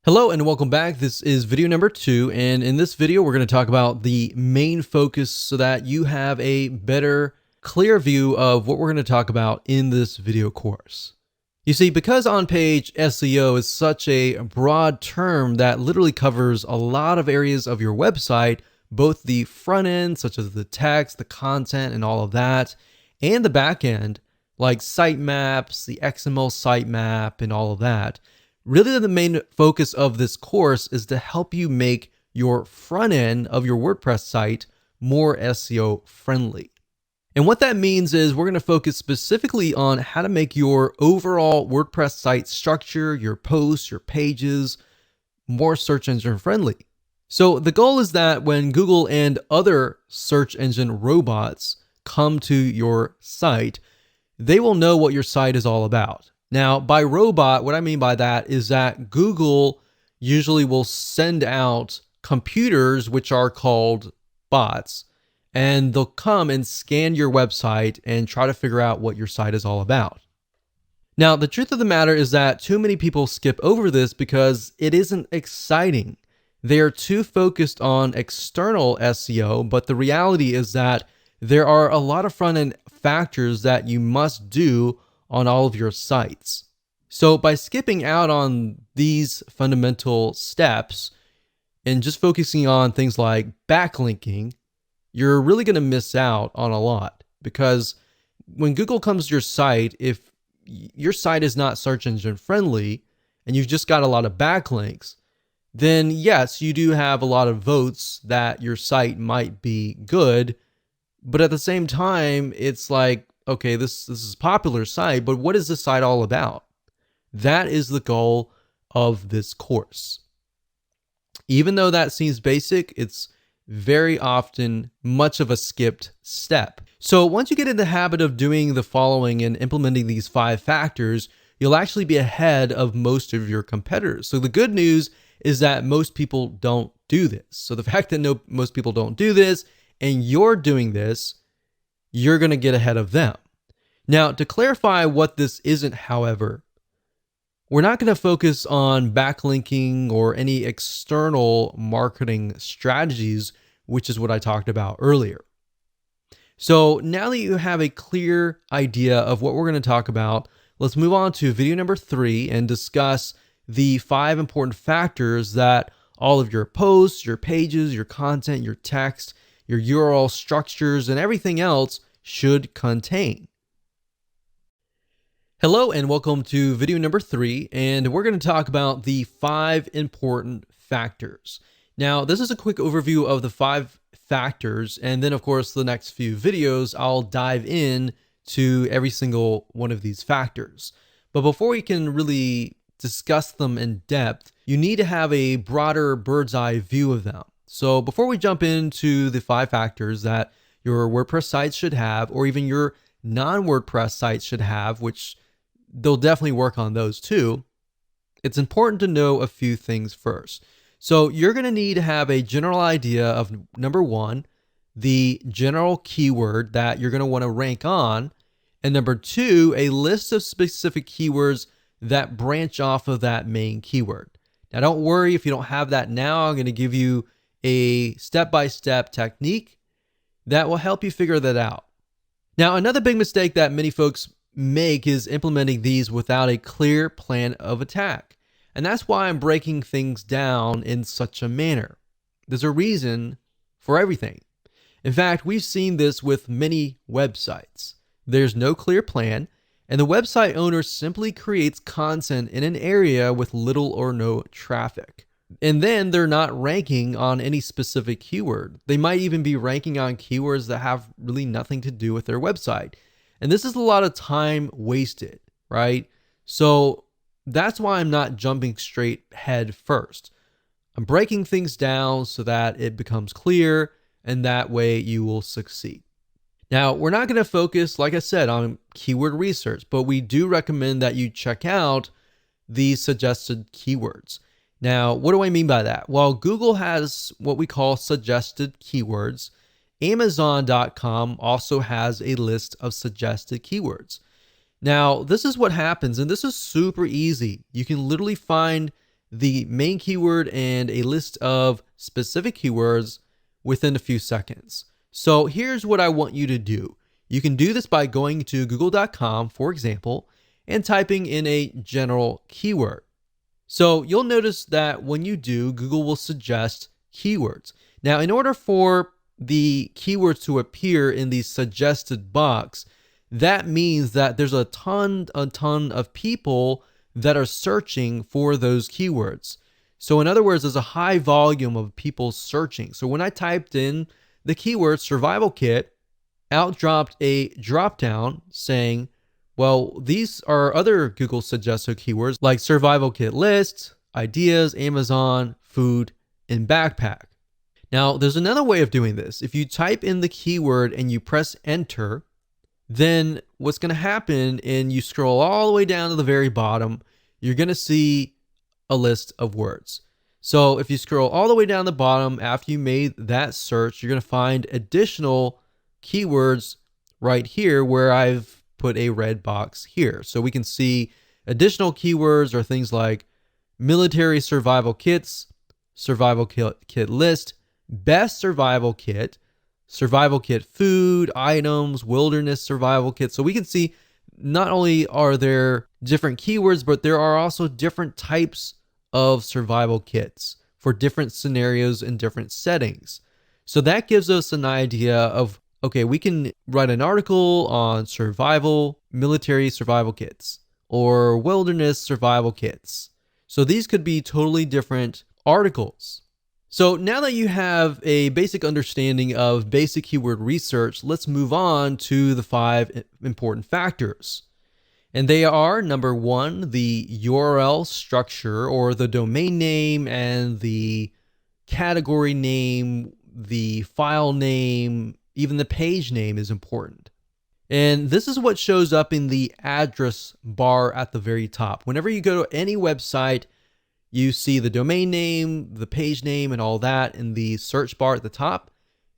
Hello and welcome back. This is video number 2, and in this video we're going to talk about the main focus so that you have a better, clear view of what we're going to talk about in this video course. You see, because on-page SEO is such a broad term that literally covers a lot of areas of your website, both the front end, such as the text, the content, and all of that, and the back end, like sitemaps, the XML sitemap, and all of that. Really, the main focus of this course is to help you make your front end of your WordPress site more SEO friendly. And what that means is we're going to focus specifically on how to make your overall WordPress site structure, your posts, your pages, more search engine friendly. So the goal is that when Google and other search engine robots come to your site, they will know what your site is all about. Now, by robot, what I mean by that is that Google usually will send out computers, which are called bots, and they'll come and scan your website and try to figure out what your site is all about. Now, the truth of the matter is that too many people skip over this because it isn't exciting. They are too focused on external SEO, but the reality is that there are a lot of front-end factors that you must do on all of your sites. So by skipping out on these fundamental steps and just focusing on things like backlinking, you're really going to miss out on a lot, because when Google comes to your site, if your site is not search engine friendly and you've just got a lot of backlinks, then yes, you do have a lot of votes that your site might be good, but at the same time, it's like, okay, this is a popular site, but what is this site all about? That is the goal of this course. Even though that seems basic, it's very often much of a skipped step. So once you get in the habit of doing the following and implementing these 5 factors, you'll actually be ahead of most of your competitors. So the good news is that most people don't do this. So the fact that most people don't do this and you're doing this, you're going to get ahead of them. Now, to clarify what this isn't, however, we're not going to focus on backlinking or any external marketing strategies, which is what I talked about earlier. So now that you have a clear idea of what we're going to talk about, let's move on to video number 3 and discuss the 5 important factors that all of your posts, your pages, your content, your text, your URL structures, and everything else should contain. Hello and welcome to video number 3, and we're going to talk about the 5 important factors. Now, this is a quick overview of the 5 factors, and then of course the next few videos I'll dive in to every single one of these factors. But before we can really discuss them in depth, you need to have a broader bird's eye view of them. So before we jump into the 5 factors that your WordPress sites should have, or even your non-WordPress sites should have, which they'll definitely work on those too, it's important to know a few things first. So you're going to need to have a general idea of, number 1, the general keyword that you're going to want to rank on, and number 2, a list of specific keywords that branch off of that main keyword. Now don't worry if you don't have that now. I'm going to give you a step-by-step technique that will help you figure that out. Now, another big mistake that many folks make is implementing these without a clear plan of attack. And that's why I'm breaking things down in such a manner. There's a reason for everything. In fact, we've seen this with many websites. There's no clear plan, and the website owner simply creates content in an area with little or no traffic. And then they're not ranking on any specific keyword. They might even be ranking on keywords that have really nothing to do with their website. And this is a lot of time wasted, right? So that's why I'm not jumping straight head first. I'm breaking things down so that it becomes clear, and that way you will succeed. Now, we're not going to focus, like I said, on keyword research, but we do recommend that you check out the suggested keywords. Now, what do I mean by that? Well, Google has what we call suggested keywords. Amazon.com also has a list of suggested keywords. Now, this is what happens, and this is super easy. You can literally find the main keyword and a list of specific keywords within a few seconds. So here's what I want you to do. You can do this by going to google.com, for example, and typing in a general keyword. So you'll notice that when you do, Google will suggest keywords. Now, in order for the keywords to appear in the suggested box, that means that there's a ton of people that are searching for those keywords. So in other words, there's a high volume of people searching. So when I typed in the keyword survival kit, out dropped a drop down saying, well, these are other Google suggested keywords like survival kit list, ideas, Amazon, food, and backpack. Now, there's another way of doing this. If you type in the keyword and you press enter, then what's going to happen, and you scroll all the way down to the very bottom, you're going to see a list of words. So if you scroll all the way down the bottom after you made that search, you're going to find additional keywords right here where I've put a red box here. So we can see additional keywords are things like military survival kits, survival kit list, best survival kit food, items, wilderness survival kit. So we can see not only are there different keywords, but there are also different types of survival kits for different scenarios and different settings. So that gives us an idea of, okay, we can write an article on survival, military survival kits, or wilderness survival kits. So these could be totally different articles. So now that you have a basic understanding of basic keyword research, let's move on to the 5 important factors. And they are, number 1, the URL structure, or the domain name and the category name, the file name, even the page name is important. And this is what shows up in the address bar at the very top. Whenever you go to any website, you see the domain name, the page name, and all that in the search bar at the top.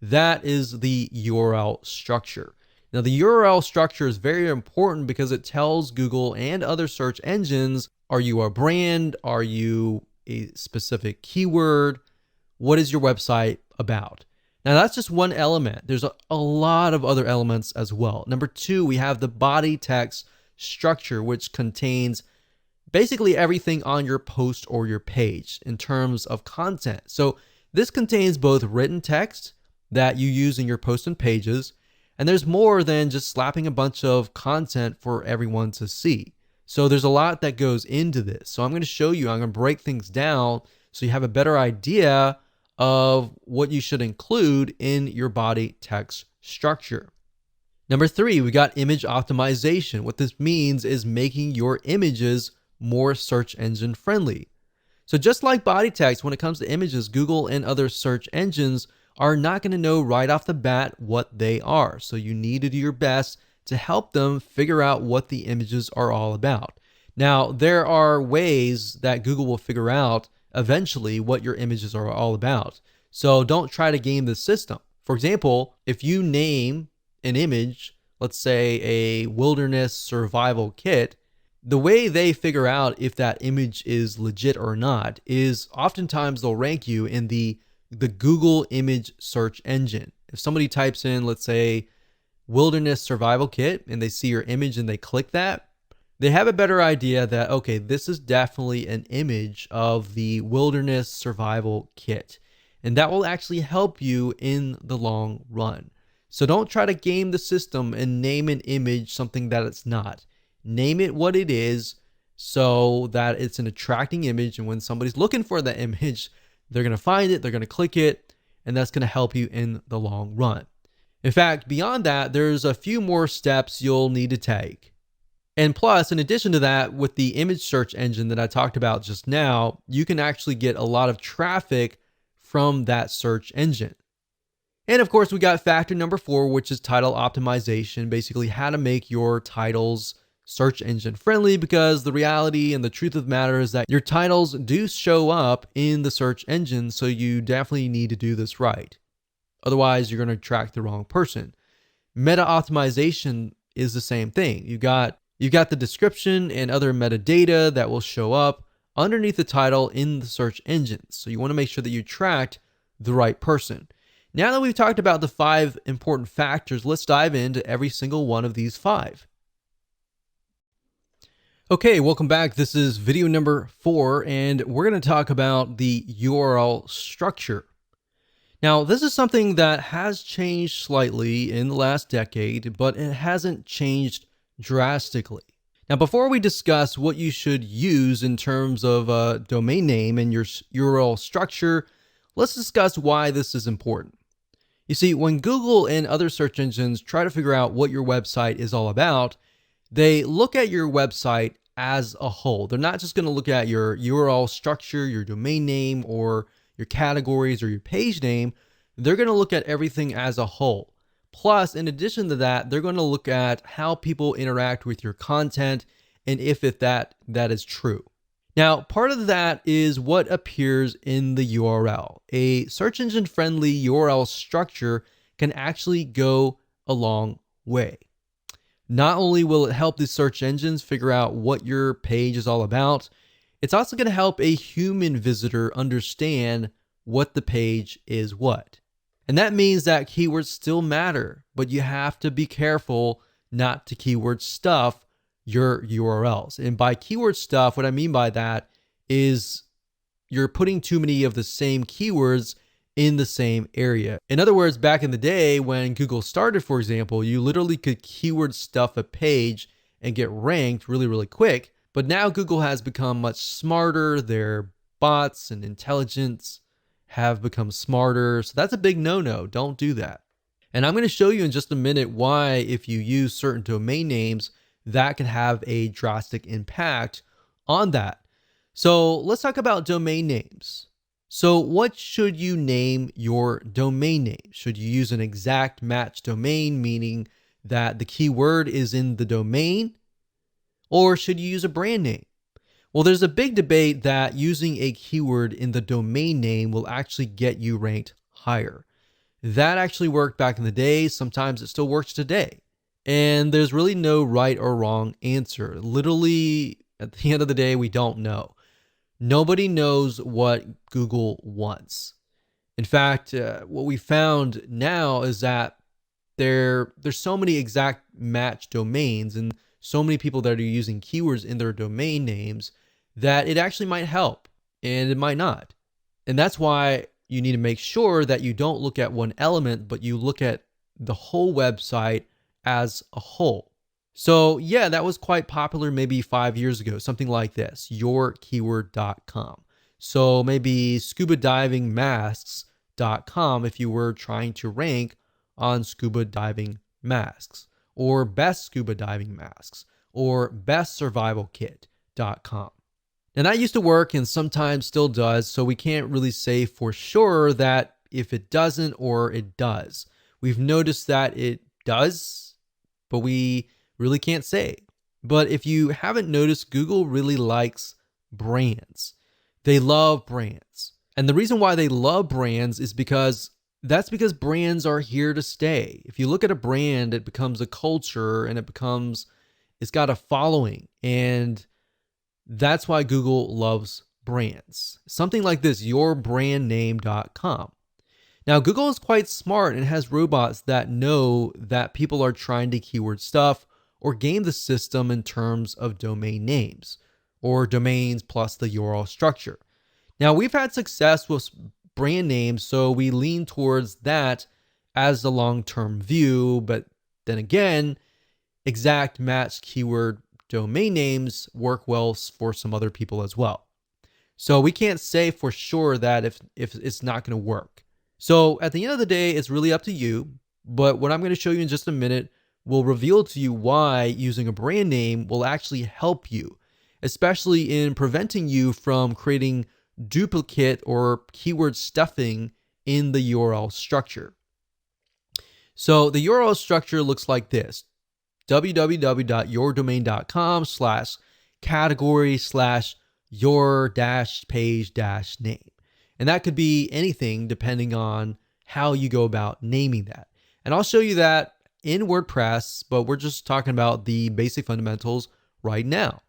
That is the URL structure. Now, the URL structure is very important because it tells Google and other search engines, are you a brand? Are you a specific keyword? What is your website about? Now, that's just one element. There's a lot of other elements as well. Number 2, we have the body text structure, which contains basically everything on your post or your page in terms of content. So this contains both written text that you use in your posts and pages, and there's more than just slapping a bunch of content for everyone to see. So there's a lot that goes into this. So I'm going to show you, I'm going to break things down so you have a better idea of what you should include in your body text structure. Number 3, we got image optimization. What this means is making your images more search engine friendly. So just like body text, when it comes to images, Google and other search engines are not going to know right off the bat what they are. So you need to do your best to help them figure out what the images are all about. Now, there are ways that Google will figure out eventually what your images are all about. So don't try to game the system. For example, if you name an image, let's say a wilderness survival kit, the way they figure out if that image is legit or not is oftentimes they'll rank you in the Google image search engine. If somebody types in, let's say, wilderness survival kit, and they see your image and they click that, they have a better idea that, okay, this is definitely an image of the wilderness survival kit. And that will actually help you in the long run. So don't try to game the system and name an image something that it's not. Name it what it is so that it's an attracting image. And when somebody's looking for that image, they're going to find it, they're going to click it, and that's going to help you in the long run. In fact, beyond that, there's a few more steps you'll need to take. And plus, in addition to that, with the image search engine that I talked about just now, you can actually get a lot of traffic from that search engine. And of course, we got factor number 4, which is title optimization, basically how to make your titles search engine friendly, because the reality and the truth of the matter is that your titles do show up in the search engine, so you definitely need to do this right. Otherwise, you're going to attract the wrong person. Meta optimization is the same thing. You've got the description and other metadata that will show up underneath the title in the search engines. So you want to make sure that you attract the right person. Now that we've talked about the 5 important factors, let's dive into every single one of these 5. Okay, welcome back. This is video number 4, and we're going to talk about the URL structure. Now, this is something that has changed slightly in the last decade, but it hasn't changed drastically. Now, before we discuss what you should use in terms of a domain name and your URL structure, let's discuss why this is important. You see, when Google and other search engines try to figure out what your website is all about, they look at your website as a whole. They're not just going to look at your URL structure, your domain name, or your categories or your page name. They're going to look at everything as a whole. Plus, in addition to that, they're going to look at how people interact with your content and if that is true. Now, part of that is what appears in the URL. A search engine friendly URL structure can actually go a long way. Not only will it help the search engines figure out what your page is all about, it's also going to help a human visitor understand what the page is what. And that means that keywords still matter, but you have to be careful not to keyword stuff your URLs. And by keyword stuff, what I mean by that is you're putting too many of the same keywords in the same area. In other words, back in the day when Google started, for example, you literally could keyword stuff a page and get ranked really, really quick. But now Google has become much smarter. Their bots and intelligence have become smarter. So that's a big no-no. Don't do that. And I'm going to show you in just a minute why, if you use certain domain names, that can have a drastic impact on that. So let's talk about domain names. So what should you name your domain name? Should you use an exact match domain, meaning that the keyword is in the domain? Or should you use a brand name? Well, there's a big debate that using a keyword in the domain name will actually get you ranked higher. That actually worked back in the day. Sometimes it still works today. And there's really no right or wrong answer. Literally, at the end of the day, we don't know. Nobody knows what Google wants. In fact, what we found now is that there's so many exact match domains and so many people that are using keywords in their domain names that it actually might help and it might not. And that's why you need to make sure that you don't look at one element, but you look at the whole website as a whole. So yeah, that was quite popular maybe 5 years ago, something like this, yourkeyword.com. So maybe scubadivingmasks.com if you were trying to rank on scuba diving masks, or best scuba diving masks, or bestsurvivalkit.com. And that used to work and sometimes still does, so we can't really say for sure that if it doesn't or it does. We've noticed that it does, but we really can't say. But if you haven't noticed, Google really likes brands. They love brands. And the reason why they love brands is because brands are here to stay. If you look at a brand, it becomes a culture and it's got a following. And that's why Google loves brands. Something like this, yourbrandname.com. Now, Google is quite smart and has robots that know that people are trying to keyword stuff or game the system in terms of domain names or domains plus the URL structure. Now, we've had success with brand names, so we lean towards that as the long-term view. But then again, exact match keyword domain names work well for some other people as well. So we can't say for sure that if it's not going to work. So at the end of the day, it's really up to you. But what I'm going to show you in just a minute will reveal to you why using a brand name will actually help you, especially in preventing you from creating duplicate or keyword stuffing in the URL structure. So the URL structure looks like this: www.yourdomain.com/category/your-page-name. And that could be anything depending on how you go about naming that. And I'll show you that in WordPress, but we're just talking about the basic fundamentals right now.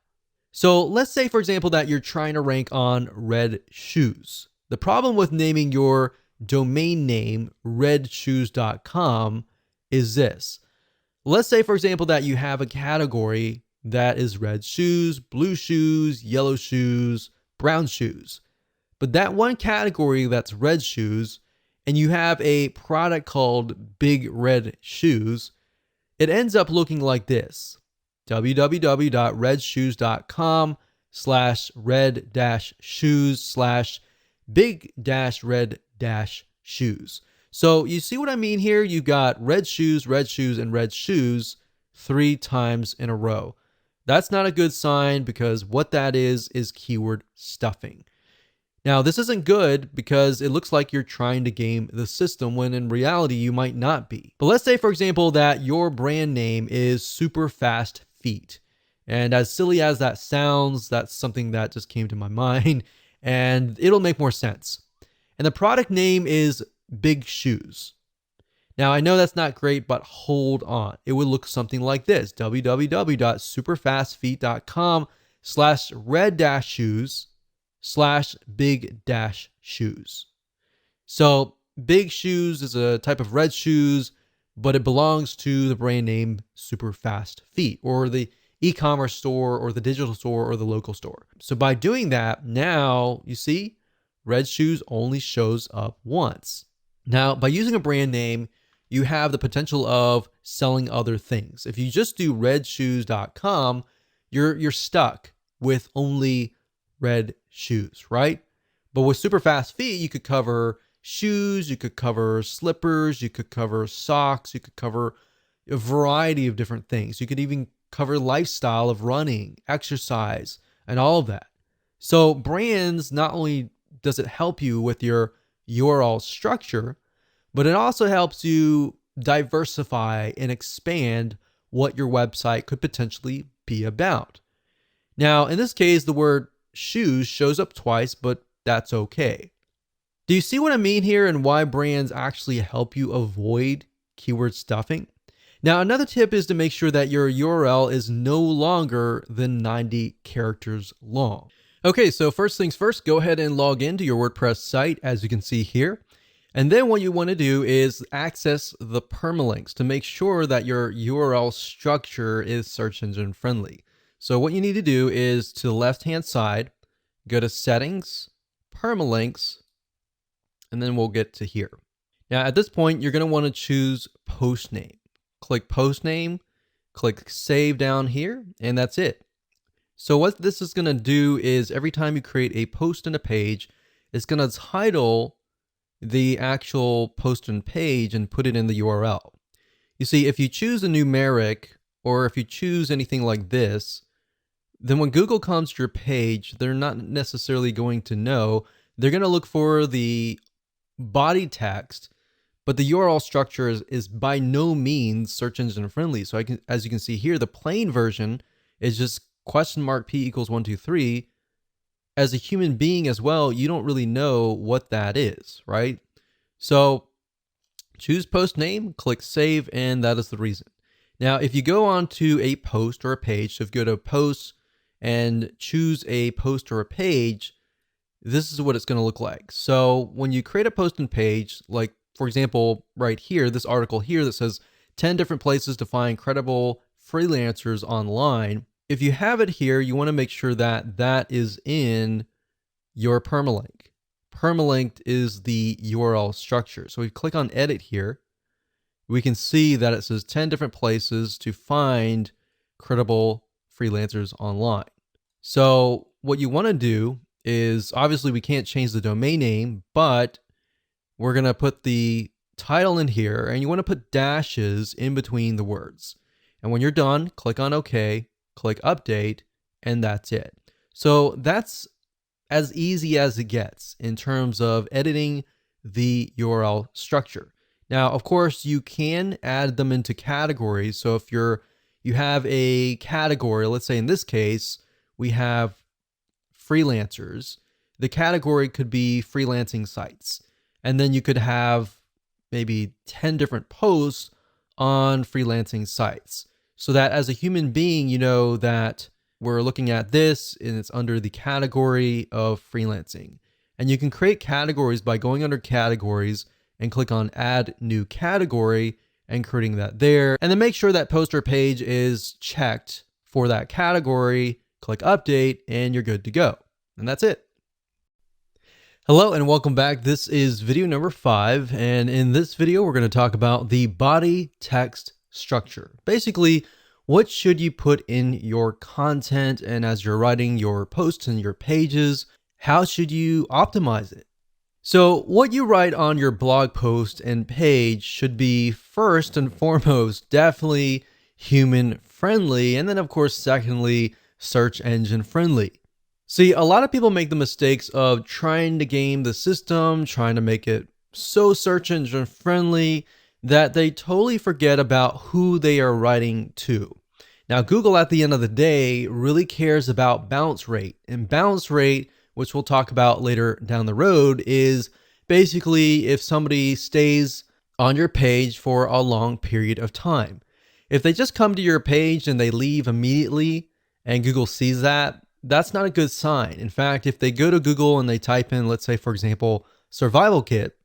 So let's say, for example, that you're trying to rank on red shoes. The problem with naming your domain name redshoes.com is this. Let's say, for example, that you have a category that is red shoes, blue shoes, yellow shoes, brown shoes. But that one category that's red shoes, and you have a product called Big Red Shoes, it ends up looking like this: www.red-shoes.com/red-shoes/big-red-shoes. So you see what I mean here? You've got red shoes, and red shoes 3 times in a row. That's not a good sign, because what that is keyword stuffing. Now, this isn't good because it looks like you're trying to game the system when in reality you might not be. But let's say, for example, that your brand name is Super Fast Feet. And as silly as that sounds, that's something that just came to my mind, and it'll make more sense. And the product name is Big Shoes. Now, I know that's not great, but hold on. It would look something like this: www.superfastfeet.com/red-shoes/big-shoes. So Big Shoes is a type of red shoes, but it belongs to the brand name Super Fast Feet, or the e-commerce store, or the digital store, or the local store. So by doing that, now you see red shoes only shows up once. Now, by using a brand name, you have the potential of selling other things. If you just do redshoes.com, you're stuck with only red shoes, right? But with Super Fast Feet, you could cover shoes, you could cover slippers, you could cover socks, you could cover a variety of different things. You could even cover lifestyle of running, exercise, and all of that. So brands, not only does it help you with your URL structure, but it also helps you diversify and expand what your website could potentially be about. Now, in this case, the word shoes shows up twice, but that's okay. Do you see what I mean here, and why brands actually help you avoid keyword stuffing? Now, another tip is to make sure that your URL is no longer than 90 characters long. Okay, so first things first, go ahead and log into your WordPress site, as you can see here. And then what you want to do is access the permalinks to make sure that your URL structure is search engine friendly. So what you need to do is, to the left-hand side, go to Settings, Permalinks, and then we'll get to here. Now, at this point, you're going to want to choose Post Name. Click Post Name, click Save down here, and that's it. So what this is going to do is, every time you create a post and a page, it's going to title the actual post and page and put it in the URL. You see, if you choose a numeric, or if you choose anything like this, then when Google comes to your page, they're not necessarily going to know. They're going to look for the body text, but the URL structure is by no means search engine friendly. So as you can see here, the plain version is just $P=123. As a human being as well, you don't really know what that is, right? So choose post name, click save, and that is the reason. Now, if you go on to a post or a page, so if you go to posts and choose a post or a page, this is what it's going to look like. So when you create a post and page, like for example, right here, this article here that says 10 different places to find credible freelancers online. If you have it here, you want to make sure that that is in your permalink. Permalinked is the URL structure. So we click on edit here. We can see that it says 10 different places to find credible freelancers online. So what you want to do is, obviously we can't change the domain name, but we're going to put the title in here, and you want to put dashes in between the words. And when you're done, click on OK, click update, and that's it. So that's as easy as it gets in terms of editing the URL structure. Now, of course, you can add them into categories. So if you have a category, let's say in this case, we have freelancers. The category could be freelancing sites. And then you could have maybe 10 different posts on freelancing sites, so that as a human being, you know that we're looking at this, and it's under the category of freelancing. And you can create categories by going under categories and click on add new category and creating that there. And then make sure that post or page is checked for that category, click update, and you're good to go. And that's it. Hello and welcome back. This is video number 5. And in this video, we're going to talk about the body text structure. Basically, what should you put in your content, and as you're writing your posts and your pages, how should you optimize it? So what you write on your blog post and page should be first and foremost definitely human friendly, and then of course secondly search engine friendly. See, a lot of people make the mistakes of trying to game the system, trying to make it so search engine friendly that they totally forget about who they are writing to. Now, Google at the end of the day really cares about bounce rate, and bounce rate, which we'll talk about later down the road, is basically if somebody stays on your page for a long period of time. If they just come to your page and they leave immediately and Google sees that, that's not a good sign. In fact, if they go to Google and they type in, let's say, for example, survival kit,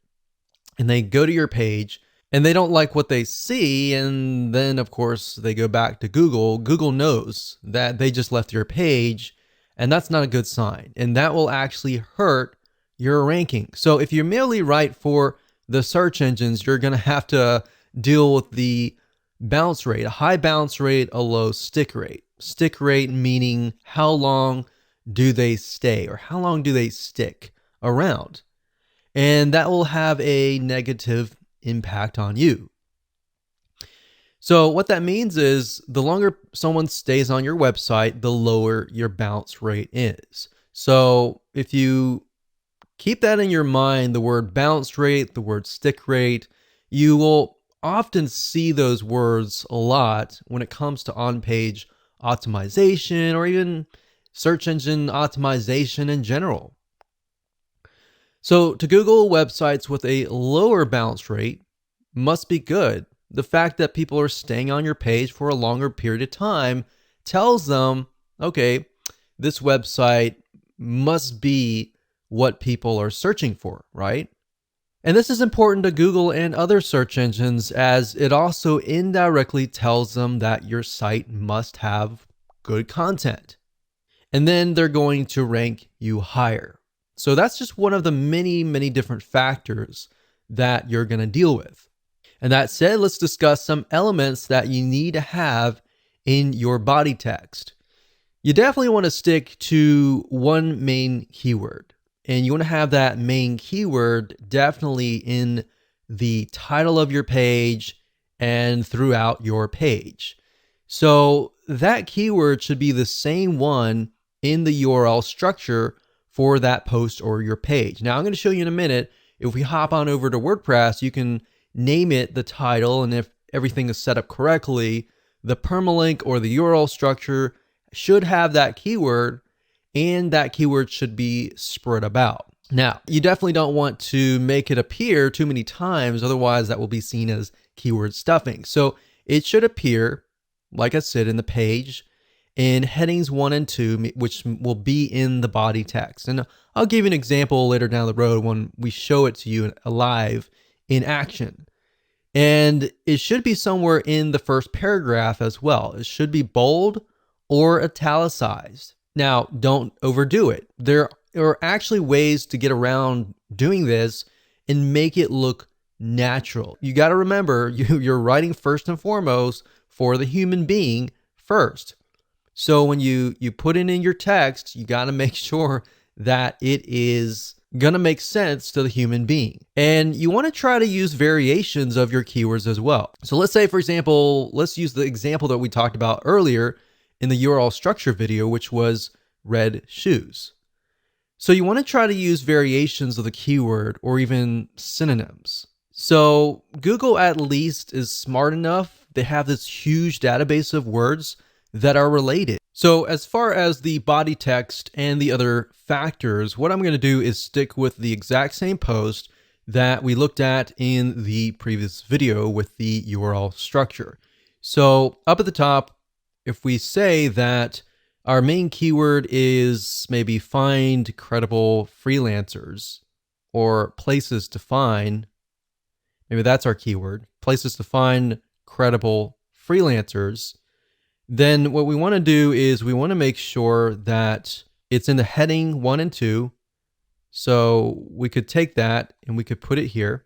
and they go to your page and they don't like what they see, and then of course they go back to Google, Google knows that they just left your page, and that's not a good sign. And that will actually hurt your ranking. So if you merely write for the search engines, you're going to have to deal with the bounce rate, a high bounce rate, a low stick rate. Stick rate meaning how long do they stay, or how long do they stick around? And that will have a negative impact on you. So what that means is the longer someone stays on your website, the lower your bounce rate is. So if you keep that in your mind, the word bounce rate, the word stick rate, you will often see those words a lot when it comes to on-page optimization or even search engine optimization in general. So to Google, websites with a lower bounce rate must be good. The fact that people are staying on your page for a longer period of time tells them, okay, this website must be what people are searching for, right? And this is important to Google and other search engines, as it also indirectly tells them that your site must have good content. And then they're going to rank you higher. So that's just one of the many, many different factors that you're going to deal with. And that said, let's discuss some elements that you need to have in your body text. You definitely want to stick to one main keyword, and you want to have that main keyword definitely in the title of your page and throughout your page. So that keyword should be the same one in the URL structure for that post or your page. Now I'm going to show you in a minute. If we hop on over to WordPress, you can name it the title, and if everything is set up correctly, the permalink or the URL structure should have that keyword, and that keyword should be spread about. Now, you definitely don't want to make it appear too many times, otherwise that will be seen as keyword stuffing. So it should appear, like I said, in the page in headings 1 and 2, which will be in the body text. And I'll give you an example later down the road when we show it to you live in action. And it should be somewhere in the first paragraph as well. It should be bold or italicized. Now, don't overdo it. There are actually ways to get around doing this and make it look natural. You got to remember, you're writing first and foremost for the human being first. So when you put it in your text, you got to make sure that it is going to make sense to the human being. And you want to try to use variations of your keywords as well. So let's say, for example, let's use the example that we talked about earlier in the URL structure video, which was red shoes. So you want to try to use variations of the keyword or even synonyms. So Google at least is smart enough. They have this huge database of words that are related. So as far as the body text and the other factors, what I'm going to do is stick with the exact same post that we looked at in the previous video with the URL structure. So up at the top, if we say that Our main keyword is maybe find credible freelancers or places to find. Maybe that's our keyword, places to find credible freelancers. Then what we want to do is we want to make sure that it's in the heading 1 and 2. So we could take that and we could put it here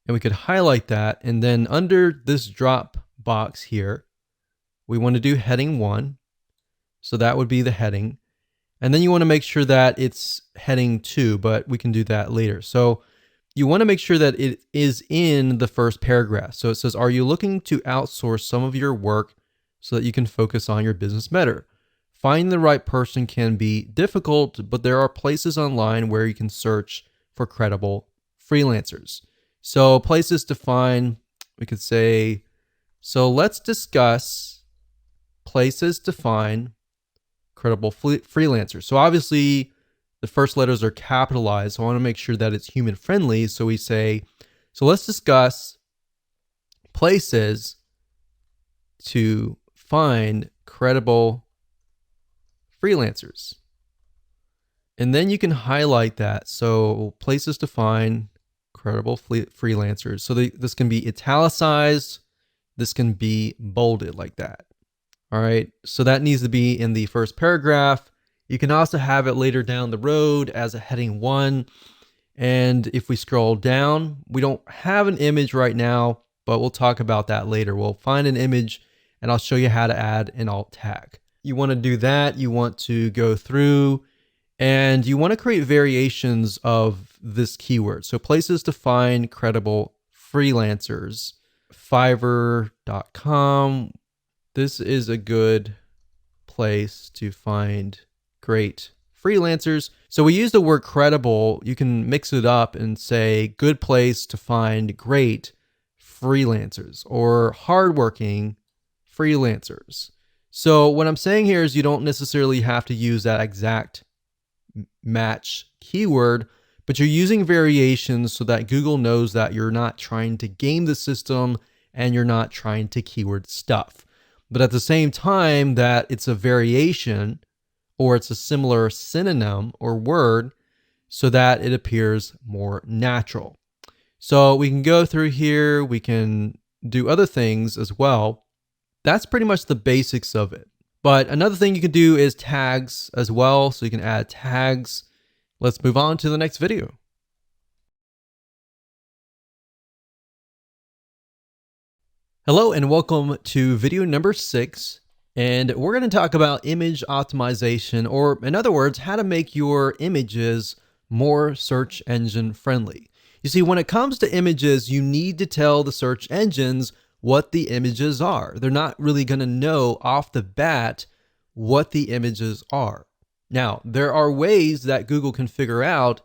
and we could highlight that. And then under this drop box here, we want to do heading 1. So that would be the heading. And then you want to make sure that it's heading 2, but we can do that later. So you want to make sure that it is in the first paragraph. So it says, are you looking to outsource some of your work so that you can focus on your business better? Finding the right person can be difficult, but there are places online where you can search for credible freelancers. So places to find, we could say, so let's discuss places to find credible freelancers. So obviously the first letters are capitalized. So I want to make sure that it's human friendly. So we say, so let's discuss places to find credible freelancers. And then you can highlight that. So places to find credible freelancers. So this can be italicized. This can be bolded like that. All right. So that needs to be in the first paragraph. You can also have it later down the road as a heading 1. And if we scroll down, we don't have an image right now, but we'll talk about that later. We'll find an image and I'll show you how to add an alt tag. You want to do that. You want to go through and you want to create variations of this keyword. So places to find credible freelancers, Fiverr.com. This is a good place to find great freelancers. So we use the word credible. You can mix it up and say good place to find great freelancers or hardworking freelancers. So what I'm saying here is you don't necessarily have to use that exact match keyword, but you're using variations so that Google knows that you're not trying to game the system and you're not trying to keyword stuff. But at the same time that it's a variation or it's a similar synonym or word so that it appears more natural. So we can go through here. We can do other things as well. That's pretty much the basics of it. But another thing you can do is tags as well. So you can add tags. Let's move on to the next video. Hello and welcome to video number 6. And we're going to talk about image optimization, or in other words, how to make your images more search engine friendly. You see, when it comes to images, you need to tell the search engines what the images are. They're not really going to know off the bat what the images are. Now, there are ways that Google can figure out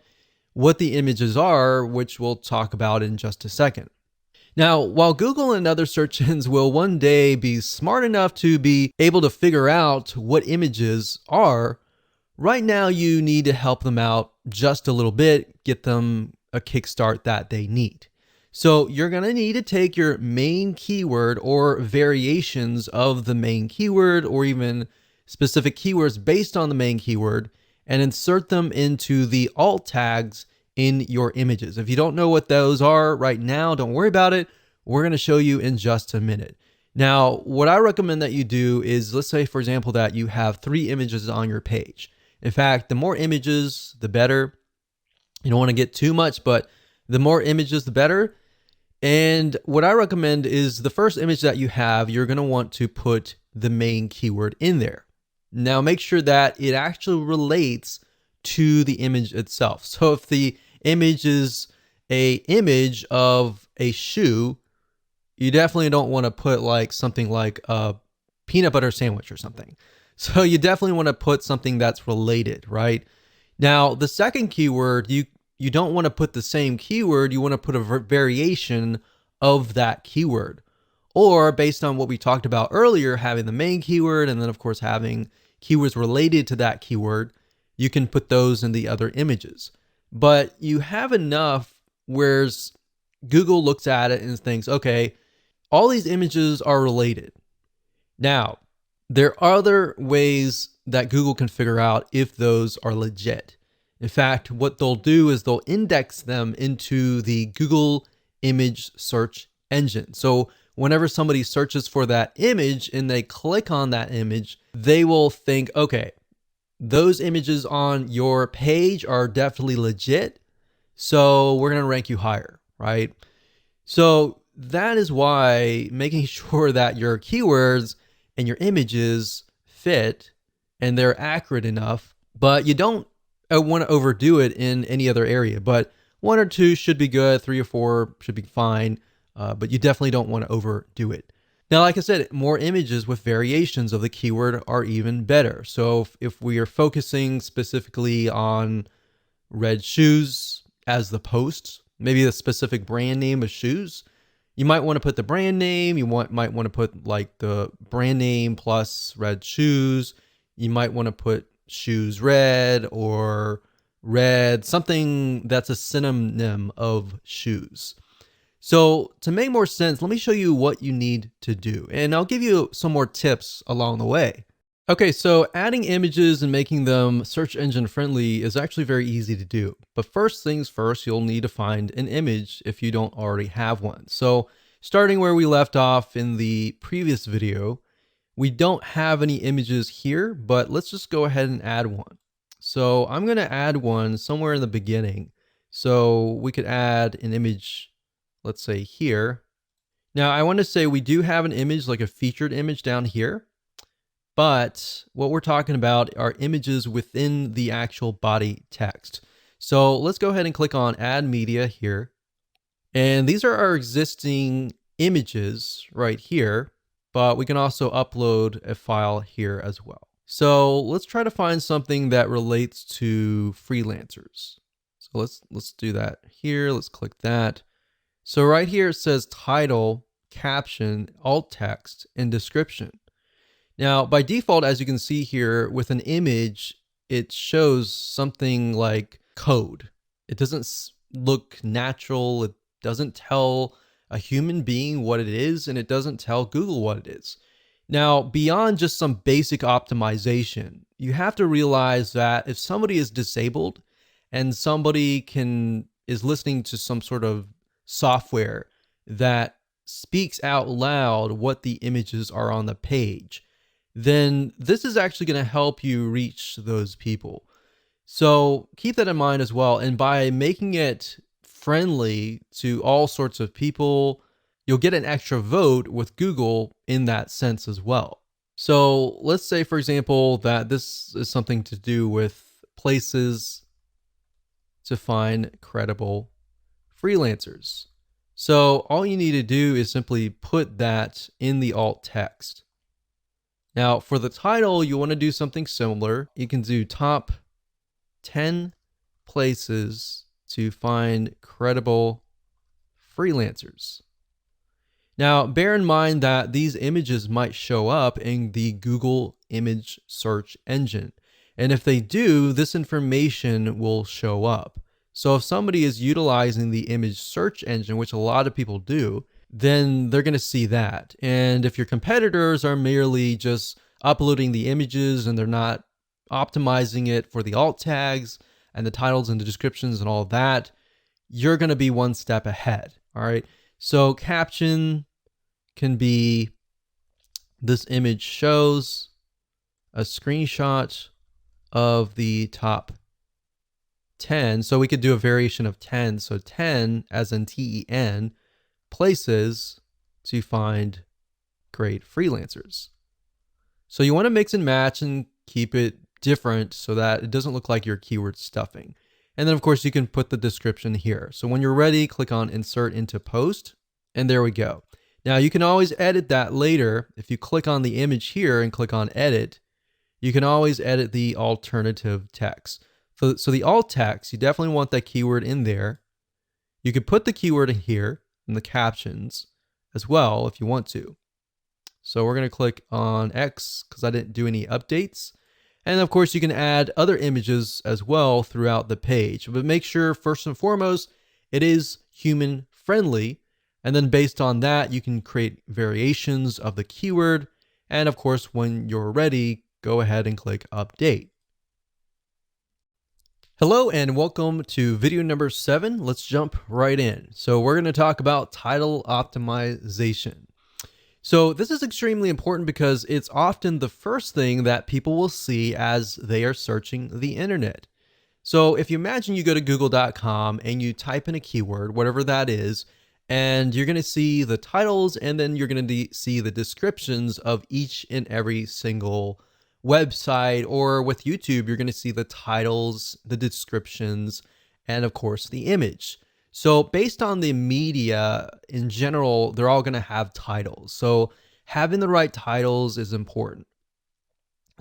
what the images are, which we'll talk about in just a second. Now, while Google and other search engines will one day be smart enough to be able to figure out what images are, right now you need to help them out just a little bit, get them a kickstart that they need. So you're going to need to take your main keyword or variations of the main keyword or even specific keywords based on the main keyword and insert them into the alt tags in your images. If you don't know what those are right now, don't worry about it. We're going to show you in just a minute. Now, what I recommend that you do is, let's say, for example, that you have 3 images on your page. In fact, the more images, the better. You don't want to get too much, but the more images, the better. And what I recommend is the first image that you have, you're going to want to put the main keyword in there. Now, make sure that it actually relates to the image itself. So if the image is a image of a shoe, you definitely don't want to put like something like a peanut butter sandwich or something. So you definitely want to put something that's related, right? Now, the second keyword, you don't want to put the same keyword. You want to put a variation of that keyword. Or based on what we talked about earlier, having the main keyword and then of course having keywords related to that keyword, you can put those in the other images. But you have enough where Google looks at it and thinks, okay, all these images are related. Now, There are other ways that Google can figure out if those are legit. In fact, what they'll do is they'll index them into the Google image search engine. So whenever somebody searches for that image and they click on that image, they will think, okay, those images on your page are definitely legit. So we're going to rank you higher, right? So that is why making sure that your keywords and your images fit and they're accurate enough, but you don't want to overdo it in any other area. But 1 or 2 should be good, 3 or 4 should be fine, but you definitely don't want to overdo it. Now, like I said, more images with variations of the keyword are even better. So if we are focusing specifically on red shoes as the post, maybe the specific brand name of shoes, you might want to put the brand name. You might want to put like the brand name plus red shoes. You might want to put shoes red or red, something that's a synonym of shoes. So to make more sense, let me show you what you need to do, and I'll give you some more tips along the way. Okay, so adding images and making them search engine friendly is actually very easy to do. But first things first, you'll need to find an image if you don't already have one. So starting where we left off in the previous video, we don't have any images here, but let's just go ahead and add one. So I'm going to add one somewhere in the beginning. So we could add an image, let's say here. Now I want to say we do have an image, like a featured image down here. But what we're talking about are images within the actual body text. So let's go ahead and click on Add Media here. And these are our existing images right here, but we can also upload a file here as well. So let's try to find something that relates to freelancers. So let's do that here. Let's click that. So right here it says title, caption, alt text, and description. Now, by default, as you can see here, with an image, it shows something like code. It doesn't look natural. It doesn't tell a human being what it is, and it doesn't tell Google what it is. Now, beyond just some basic optimization, you have to realize that if somebody is disabled and somebody is listening to some sort of software that speaks out loud what the images are on the page, then this is actually going to help you reach those people. So keep that in mind as well. And by making it friendly to all sorts of people, you'll get an extra vote with Google in that sense as well. So let's say, for example, that this is something to do with places to find credible freelancers. So all you need to do is simply put that in the alt text. Now, for the title, you want to do something similar. You can do top 10 places to find credible freelancers. Now, bear in mind that these images might show up in the Google image search engine. And if they do, this information will show up. So if somebody is utilizing the image search engine, which a lot of people do, then they're going to see that. And if your competitors are merely just uploading the images and they're not optimizing it for the alt tags and the titles and the descriptions and all that, you're going to be one step ahead. All right. So caption can be, this image shows a screenshot of the top 10. So we could do a variation of 10. So 10 as in TEN places to find great freelancers. So you want to mix and match and keep it different so that it doesn't look like you're keyword stuffing. And then of course you can put the description here. So when you're ready, click on Insert into Post, and there we go. Now you can always edit that later. If you click on the image here and click on Edit, you can always edit the alternative text. So the alt text, you definitely want that keyword in there. You could put the keyword in here in the captions as well if you want to. So we're going to click on X because I didn't do any updates. And of course you can add other images as well throughout the page, but make sure first and foremost it is human friendly. And then based on that, you can create variations of the keyword And of course, when you're ready, go ahead and click update. Hello and welcome to video number 7. Let's jump right in. So we're going to talk about title optimization. So this is extremely important because it's often the first thing that people will see as they are searching the internet. So if you imagine you go to google.com and you type in a keyword, whatever that is, and you're going to see the titles and then you're going to see the descriptions of each and every single website, or with YouTube, you're going to see the titles, the descriptions, and of course the image. So based on the media in general, they're all going to have titles. So having the right titles is important.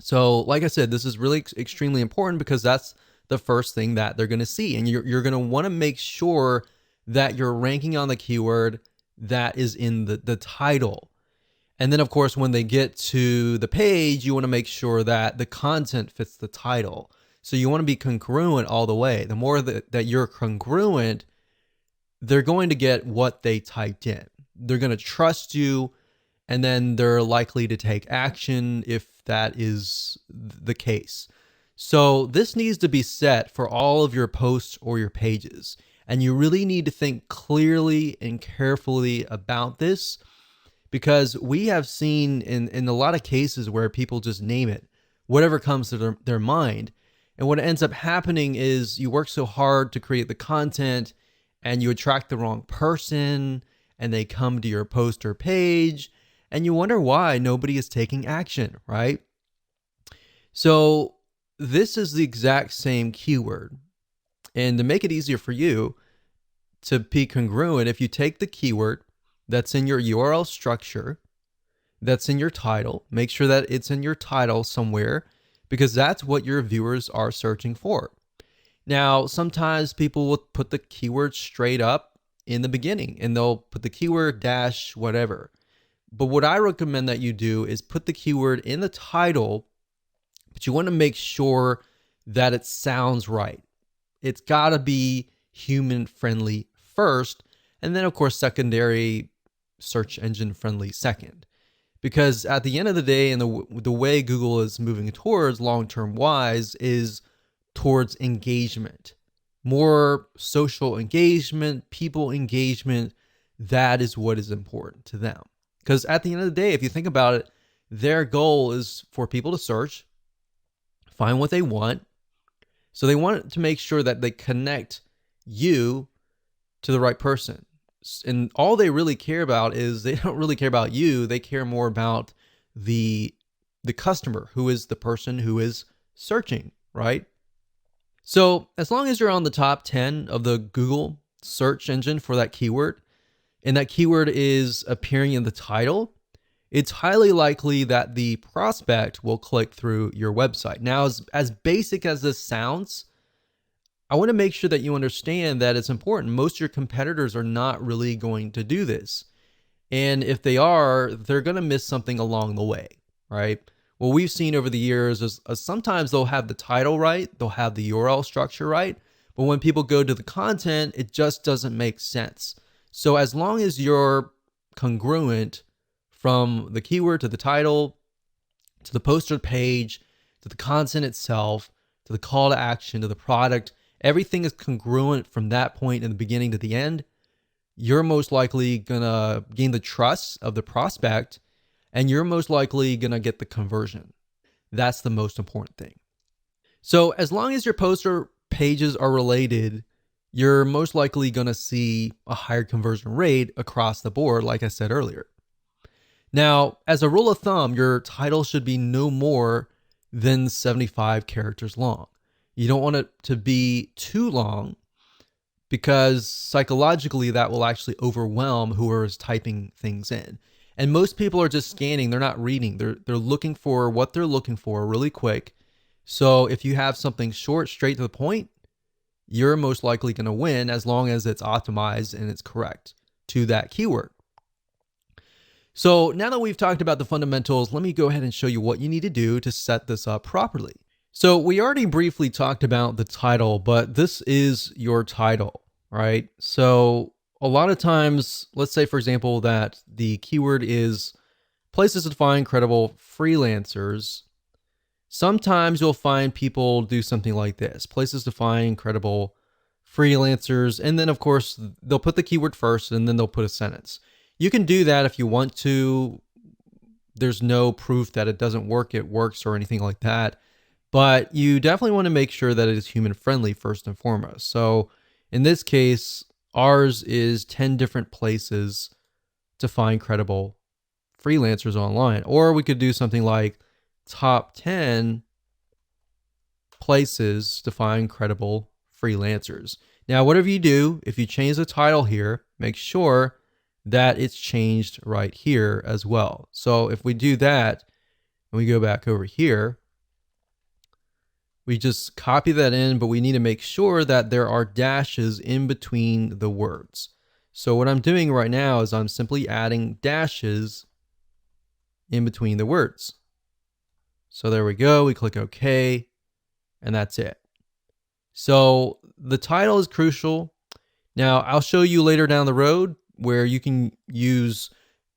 So like I said, this is really extremely important because that's the first thing that they're going to see. And you're going to want to make sure that you're ranking on the keyword that is in the title. And then of course, when they get to the page, you want to make sure that the content fits the title. So you want to be congruent all the way. The more that you're congruent, they're going to get what they typed in. They're going to trust you, and then they're likely to take action if that is the case. So this needs to be set for all of your posts or your pages. And you really need to think clearly and carefully about this, because we have seen in a lot of cases where people just name it, whatever comes to their mind. And what ends up happening is you work so hard to create the content and you attract the wrong person and they come to your post or page and you wonder why nobody is taking action, right? So this is the exact same keyword. And to make it easier for you to be congruent, if you take the keyword that's in your URL structure, that's in your title, make sure that it's in your title somewhere, because that's what your viewers are searching for. Now, sometimes people will put the keyword straight up in the beginning and they'll put the keyword dash whatever. But what I recommend that you do is put the keyword in the title, but you want to make sure that it sounds right. It's got to be human friendly first, and then of course secondary search engine friendly second. Because at the end of the day, and the way Google is moving towards long-term wise is towards engagement, more social engagement, people engagement. That is what is important to them. Because at the end of the day, if you think about it, their goal is for people to search, find what they want. So they want to make sure that they connect you to the right person. And all they really care about is they don't really care about you. They care more about the customer, who is the person who is searching, right? So as long as you're on the top 10 of the Google search engine for that keyword, and that keyword is appearing in the title, it's highly likely that the prospect will click through your website. Now, as basic as this sounds, I want to make sure that you understand that it's important. Most of your competitors are not really going to do this. And if they are, they're going to miss something along the way, right? What we've seen over the years is sometimes they'll have the title right, they'll have the URL structure right, but when people go to the content, it just doesn't make sense. So as long as you're congruent from the keyword to the title, to the poster page, to the content itself, to the call to action, to the product, everything is congruent from that point in the beginning to the end, you're most likely going to gain the trust of the prospect, and you're most likely going to get the conversion. That's the most important thing. So as long as your poster pages are related, you're most likely going to see a higher conversion rate across the board, like I said earlier. Now, as a rule of thumb, your title should be no more than 75 characters long. You don't want it to be too long, because psychologically that will actually overwhelm whoever is typing things in. And most people are just scanning, they're not reading. They're looking for what they're looking for really quick. So if you have something short, straight to the point, you're most likely going to win as long as it's optimized and it's correct to that keyword. So now that we've talked about the fundamentals, let me go ahead and show you what you need to do to set this up properly. So we already briefly talked about the title, but this is your title, right? So a lot of times, let's say, for example, that the keyword is places to find credible freelancers. Sometimes you'll find people do something like this, places to find credible freelancers. And then of course they'll put the keyword first and then they'll put a sentence. You can do that if you want to. There's no proof that it doesn't work, it works or anything like that. But you definitely want to make sure that it is human friendly first and foremost. So in this case, ours is 10 different places to find credible freelancers online. Or we could do something like top 10 places to find credible freelancers. Now, whatever you do, if you change the title here, make sure that it's changed right here as well. So if we do that and we go back over here, we just copy that in, but we need to make sure that there are dashes in between the words. So what I'm doing right now is I'm simply adding dashes in between the words. So there we go. We click OK, and that's it. So the title is crucial. Now, I'll show you later down the road where you can use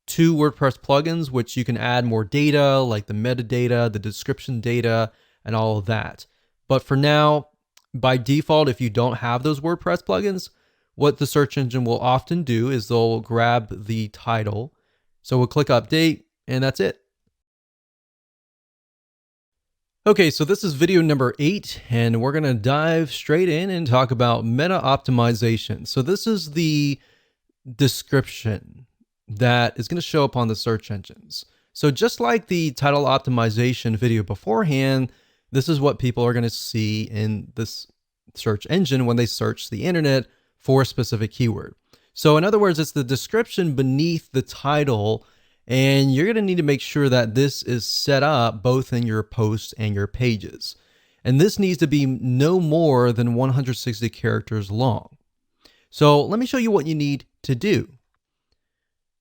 2 WordPress plugins, which you can add more data like the metadata, the description data, and all of that. But for now, by default, if you don't have those WordPress plugins, what the search engine will often do is they'll grab the title. So we'll click update, and that's it. Okay, so this is video number 8, and we're going to dive straight in and talk about meta optimization. So this is the description that is going to show up on the search engines. So just like the title optimization video beforehand, this is what people are going to see in this search engine when they search the internet for a specific keyword. So in other words, it's the description beneath the title, and you're going to need to make sure that this is set up both in your posts and your pages. And this needs to be no more than 160 characters long. So let me show you what you need to do.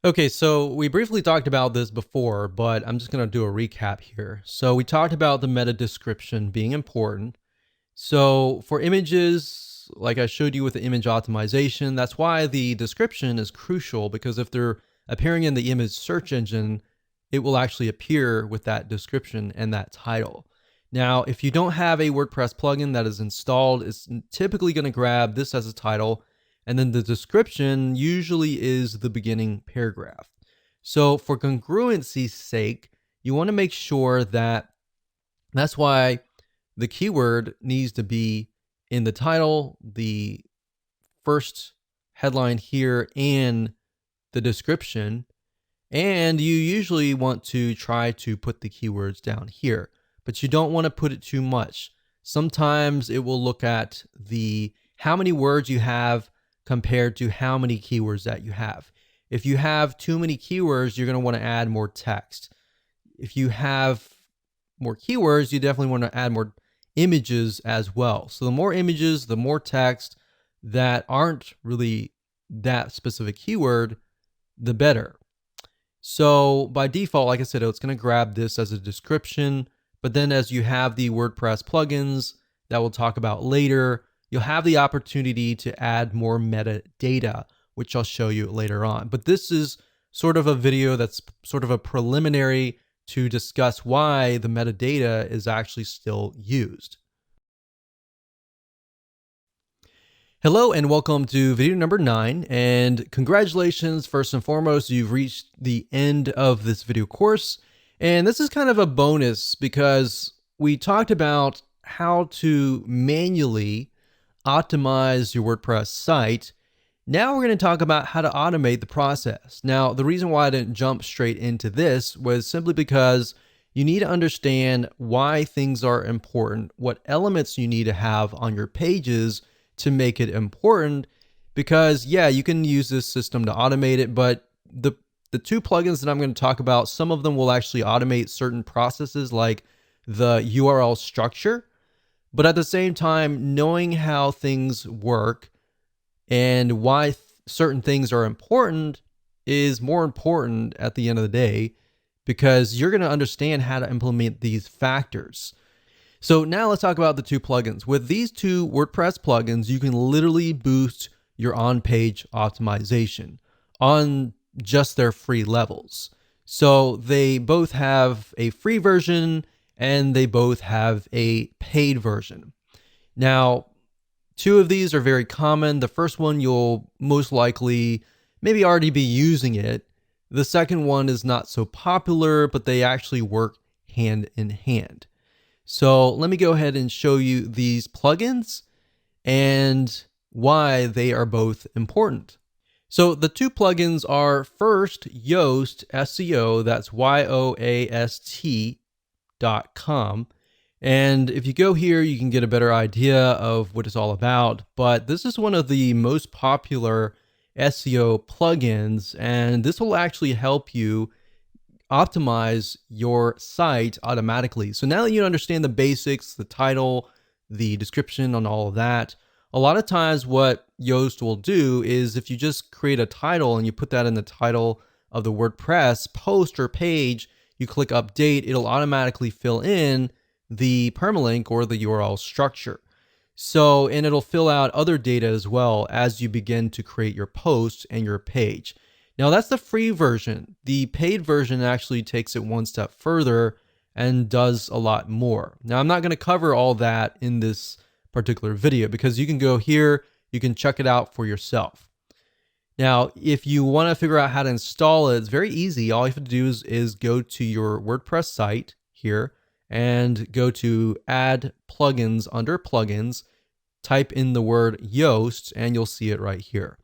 Okay, so we briefly talked about this before, but I'm just going to do a recap here. So we talked about the meta description being important. So for images, like I showed you with the image optimization, that's why the description is crucial, because if they're appearing in the image search engine, it will actually appear with that description and that title. Now, if you don't have a WordPress plugin that is installed, it's typically going to grab this as a title, and then the description usually is the beginning paragraph. So for congruency's sake, you want to make sure that that's why the keyword needs to be in the title, the first headline here, and the description. And you usually want to try to put the keywords down here, but you don't want to put it too much. Sometimes it will look at how many words you have compared to how many keywords that you have. If you have too many keywords, you're going to want to add more text. If you have more keywords, you definitely want to add more images as well. So the more images, the more text that aren't really that specific keyword, the better. So by default, like I said, it's going to grab this as a description, but then as you have the WordPress plugins that we'll talk about later, you'll have the opportunity to add more metadata, which I'll show you later on. But this is sort of a video that's sort of a preliminary to discuss why the metadata is actually still used. Hello and welcome to video number 9, and congratulations, first and foremost, you've reached the end of this video course. And this is kind of a bonus because we talked about how to manually optimize your WordPress site. Now we're going to talk about how to automate the process. Now, the reason why I didn't jump straight into this was simply because you need to understand why things are important, what elements you need to have on your pages to make it important. Because yeah, you can use this system to automate it, but the 2 plugins that I'm going to talk about, some of them will actually automate certain processes like the URL structure. But at the same time, knowing how things work and why certain things are important is more important at the end of the day, because you're going to understand how to implement these factors. So now let's talk about the 2 plugins. With these 2 WordPress plugins, you can literally boost your on-page optimization on just their free levels. So they both have a free version and they both have a paid version. Now, two of these are very common. The first one, you'll most likely maybe already be using it. The second one is not so popular, but they actually work hand in hand. So let me go ahead and show you these plugins and why they are both important. So the two plugins are first Yoast SEO, that's YOAST.com. And if you go here, you can get a better idea of what it's all about. But this is one of the most popular SEO plugins, and this will actually help you optimize your site automatically. So now that you understand the basics, the title, the description on all of that, a lot of times what Yoast will do is if you just create a title and you put that in the title of the WordPress post or page, you click update, it'll automatically fill in the permalink or the URL structure. So, and it'll fill out other data as well as you begin to create your post and your page. Now that's the free version. The paid version actually takes it one step further and does a lot more. Now I'm not going to cover all that in this particular video because you can go here, you can check it out for yourself. Now, if you want to figure out how to install it, it's very easy. All you have to do is go to your WordPress site here and go to add plugins under plugins, type in the word Yoast, and you'll see it right here.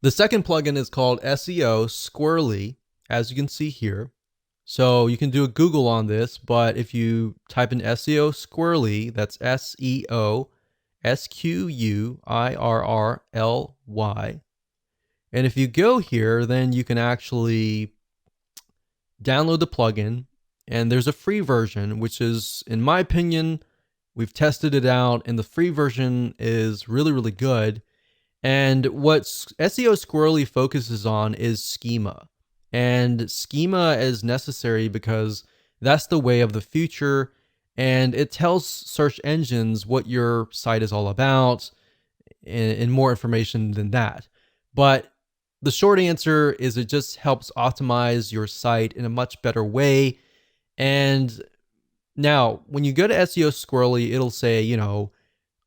The second plugin is called SEO Squirrely, as you can see here. So you can do a Google on this, but if you type in SEO Squirrely, that's SEO SQUIRRLY. And if you go here, then you can actually download the plugin, and there's a free version, which is, in my opinion, we've tested it out, and the free version is really, really good. And what SEO Squirrely focuses on is schema. And schema is necessary because that's the way of the future, and it tells search engines what your site is all about and more information than that. But the short answer is it just helps optimize your site in a much better way. And now when you go to SEO Squirrely, it'll say, you know,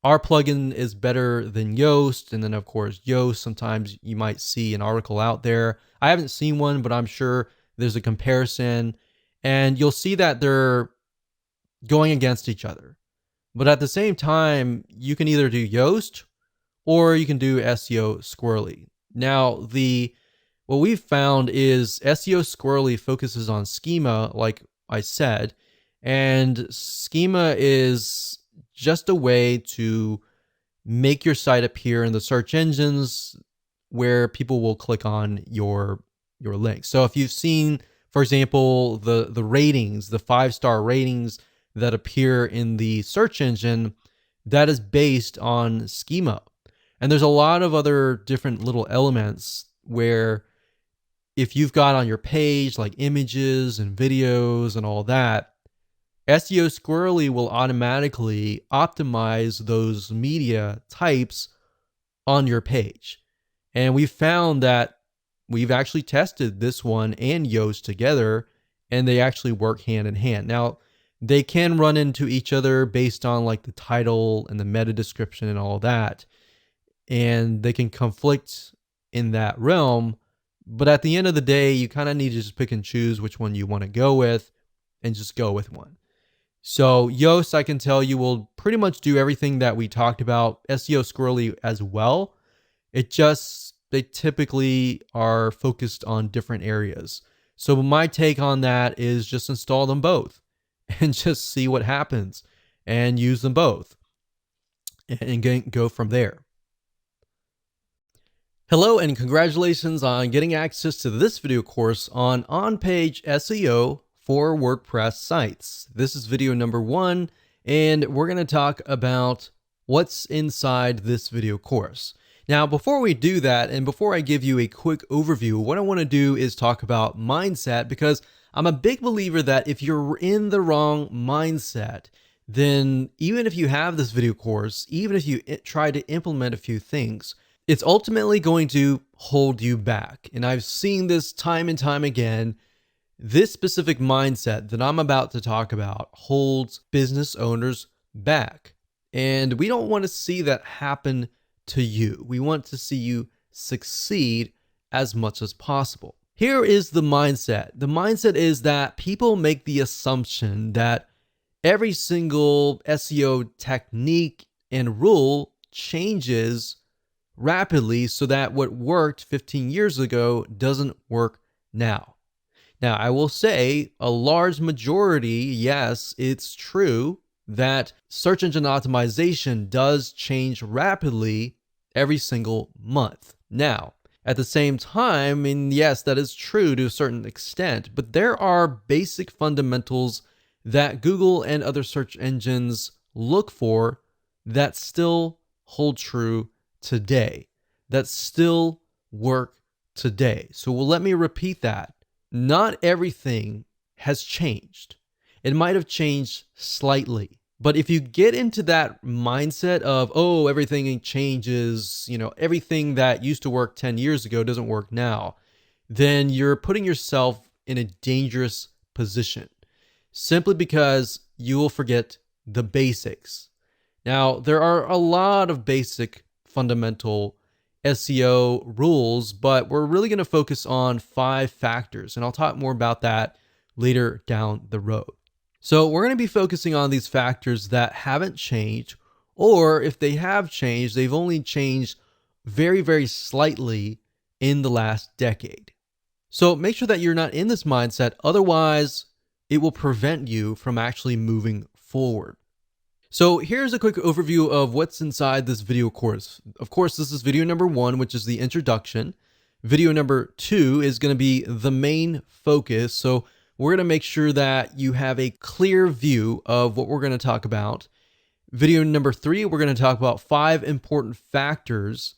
our plugin is better than Yoast. And then of course, Yoast, sometimes you might see an article out there. I haven't seen one, but I'm sure there's a comparison, and you'll see that they're going against each other. But at the same time, you can either do Yoast or you can do SEO Squirrely. Now, what we've found is SEO Squirrely focuses on schema, like I said, and schema is just a way to make your site appear in the search engines where people will click on your link. So if you've seen, for example, the ratings, the 5-star ratings that appear in the search engine, that is based on schema. And there's a lot of other different little elements where if you've got on your page like images and videos and all that, SEO Squirrely will automatically optimize those media types on your page. And we found that we've actually tested this one and Yoast together, and they actually work hand in hand. Now, they can run into each other based on like the title and the meta description and all that, and they can conflict in that realm. But at the end of the day, you kind of need to just pick and choose which one you want to go with and just go with one. So Yoast, I can tell you, will pretty much do everything that we talked about. SEO Squirrely as well. They typically are focused on different areas. So my take on that is just install them both and just see what happens and use them both and go from there. Hello and congratulations on getting access to this video course on on-page SEO for WordPress sites. This is video number 1, and we're going to talk about what's inside this video course. Now, before we do that, and before I give you a quick overview, what I want to do is talk about mindset, because I'm a big believer that if you're in the wrong mindset, then even if you have this video course, even if you try to implement a few things, it's ultimately going to hold you back. And I've seen this time and time again. This specific mindset that I'm about to talk about holds business owners back. And we don't want to see that happen to you. We want to see you succeed as much as possible. Here is the mindset. The mindset is that people make the assumption that every single SEO technique and rule changes rapidly so that what worked 15 years ago doesn't work now. Now, I will say a large majority, yes, it's true that search engine optimization does change rapidly every single month. Now, at the same time, and yes, that is true to a certain extent, but there are basic fundamentals that Google and other search engines look for that still hold true today, that still work today. So let me repeat that. Not everything has changed. It might have changed slightly. But if you get into that mindset of, oh, everything changes, everything that used to work 10 years ago doesn't work now, then you're putting yourself in a dangerous position simply because you will forget the basics. Now, there are a lot of basic fundamental SEO rules, but we're really going to focus on 5 factors, and I'll talk more about that later down the road. So we're going to be focusing on these factors that haven't changed, or if they have changed, they've only changed very, very slightly in the last decade. So make sure that you're not in this mindset, otherwise it will prevent you from actually moving forward. So here's a quick overview of what's inside this video course. Of course, this is video number 1, which is the introduction. Video number 2 is going to be the main focus. So we're going to make sure that you have a clear view of what we're going to talk about. Video number 3, we're going to talk about 5 important factors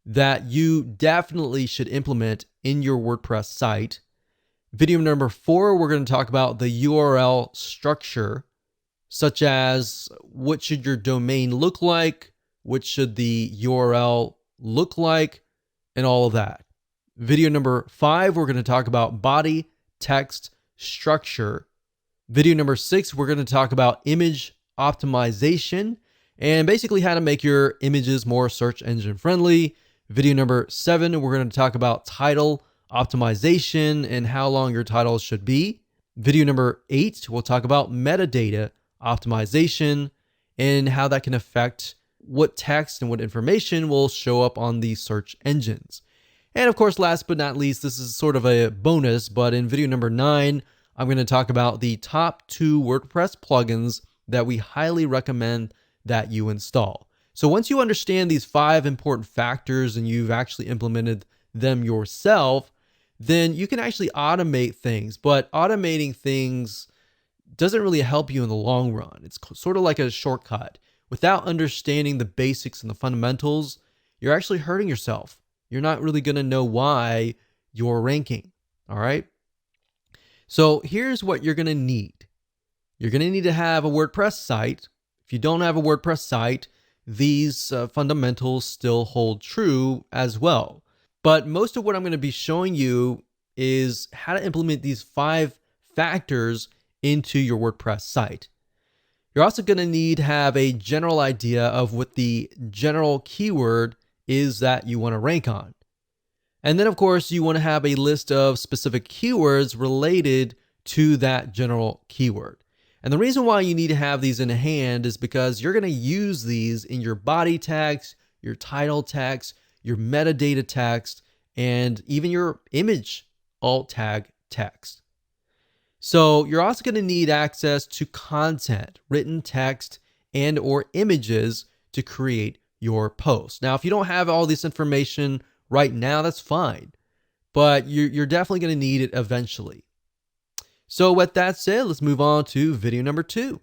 that you definitely should implement in your WordPress site. Video number 4, we're going to talk about the URL structure, such as what should your domain look like, what should the URL look like, and all of that. Video number 5, we're going to talk about body text structure. Video number 6, we're going to talk about image optimization and basically how to make your images more search engine friendly. Video number 7, we're going to talk about title optimization and how long your titles should be. Video number 8, we'll talk about metadata optimization and how that can affect what text and what information will show up on these search engines. And of course, last but not least, this is sort of a bonus, but in video number 9, I'm going to talk about the top 2 WordPress plugins that we highly recommend that you install. So once you understand these 5 important factors and you've actually implemented them yourself, then you can actually automate things, but automating things doesn't really help you in the long run. It's sort of like a shortcut. Without understanding the basics and the fundamentals, you're actually hurting yourself. You're not really going to know why you're ranking. All right. So here's what you're going to need. You're going to need to have a WordPress site. If you don't have a WordPress site, these fundamentals still hold true as well. But most of what I'm going to be showing you is how to implement these 5 factors into your WordPress site. You're also going to need to have a general idea of what the general keyword is that you want to rank on. And then, of course, you want to have a list of specific keywords related to that general keyword. And the reason why you need to have these in hand is because you're going to use these in your body text, your title text, your metadata text, and even your image alt tag text. So you're also going to need access to content, written text, and or images to create your post. Now, if you don't have all this information right now, that's fine, but you're definitely going to need it eventually. So with that said, let's move on to video number 2.